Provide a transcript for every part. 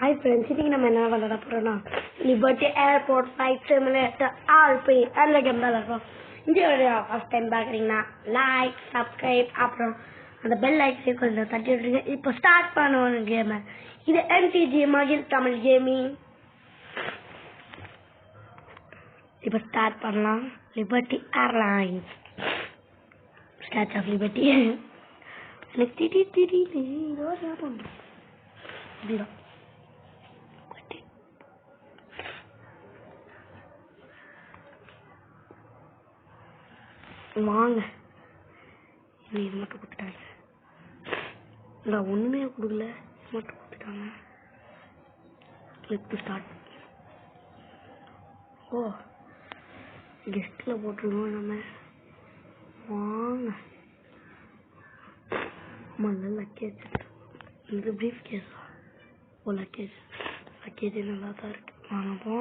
Hi friends, today we are going to Liberty Airport Flight Simulator RP and the game. If you are first time back, like, subscribe, and the bell icon. Now start the game. This is MTG Magil Tamil Gaming. Now start Liberty Airlines. Statue of Liberty. வாங்க இது மட்டும் கொடுத்துட்டாங்க இல்லை ஒன்றுமே கொடுக்கல மட்டும் கொடுத்துட்டாங்க click start ஓ கெஸ்ட்டில் போட்டுருவோம் நம்ம வாங்க நல்ல லக்கேஜ் இது ப்ரீஃப் கேஸா ஓ லக்கேஜ் நல்லா தான் இருக்கு வாங்க போ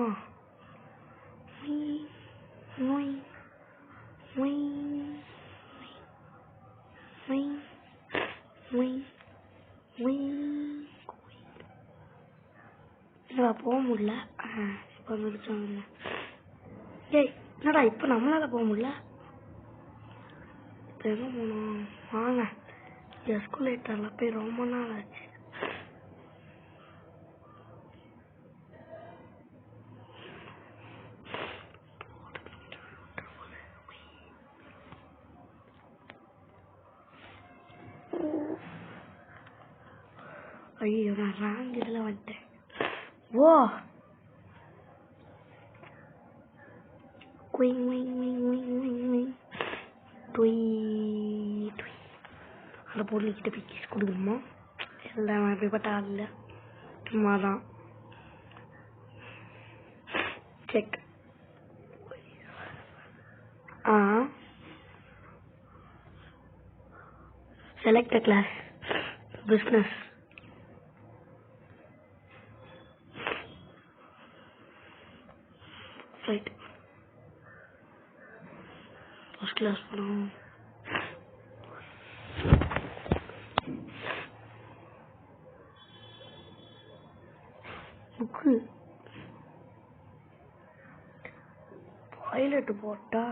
போக முடியல இப்போ முடிச்சாங்க ஏய் என்னடா இப்போ நம்மளால போக முடியல இப்போ எங்கே போகணும் வாங்க எஸ்குலேட்டரில் போய் ரொம்ப நாள் ஆச்சு ஐயோ நான் ராங் இதில் வந்துட்டேன் ஓ குயிங் விங் விங் விங் விங் விங் டுய் டுய் அந்த பொருள்கிட்ட போய் கிஸ் கொடுக்கணுமா எல்லாம் அப்படிப்பட்ட ஆள் இல்லை சும்மா தான் check select a class business right first class போறோம் புக்கு பைலட் போட்டா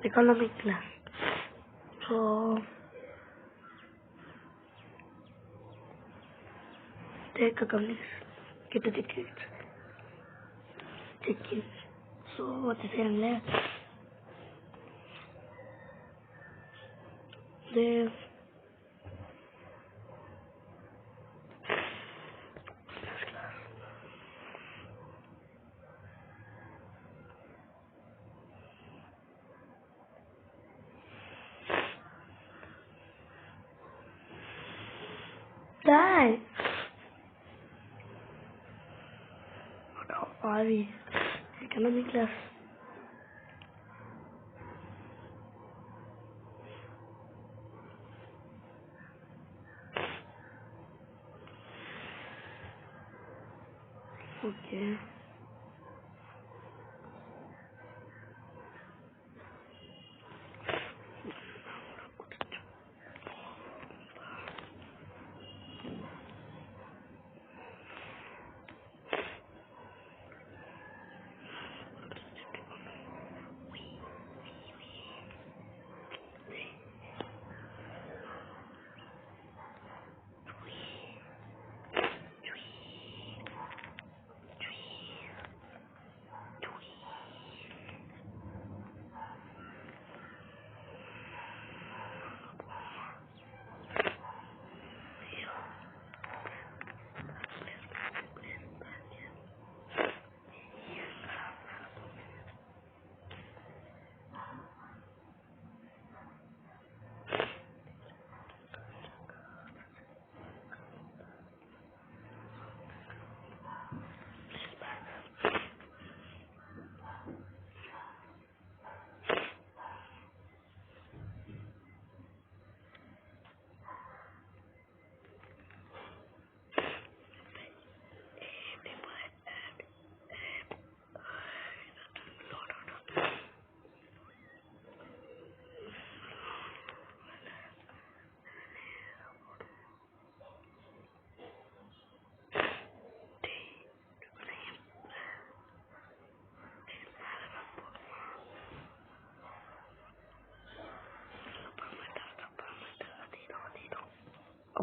economic class so take a company get a ticket check in so what is saying there die. What are we? Economic class. Okay.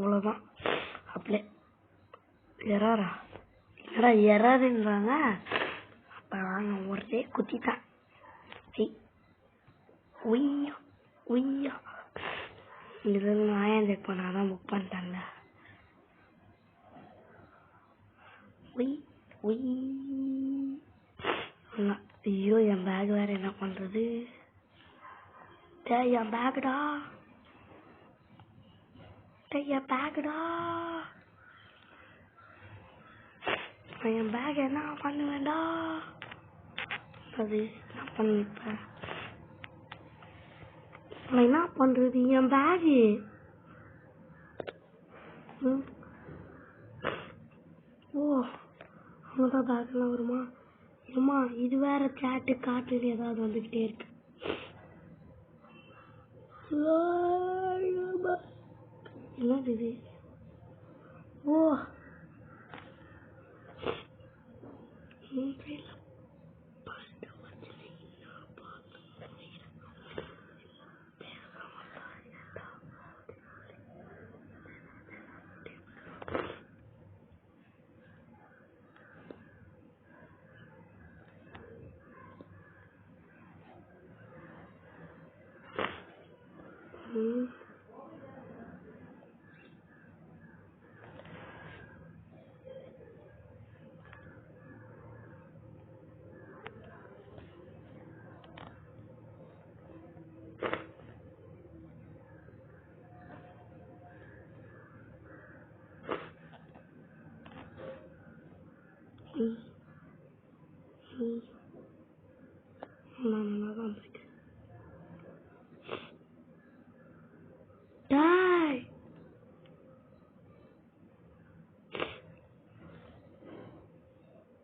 அவ்வளோதான். அப்படியே எறாரா என்னடா எறாருன்றாங்க. அப்போ நாங்கள் ஒரே குத்திட்டேன். உய்யா உய்யா இது நான் செக் பண்ணாதான் புக் பண்ணிட்டேன்ல. உய் உய் ஐயோ என் பேக் வேற என்ன பண்றது? என் பேக்குடா என் பேக்குடா என் பேக் என்ன பண்ணுவேண்டா? அது என்ன பண்ணிப்பேன் என்ன பண்றது? என் பேகு ஓ அங்கதான் பேக்லாம் வருமா? ஏமா இது வேற சேட்டு காட்டுன்னு ஏதாவது வந்துகிட்டே இருக்கு. என்னது இது? ஓ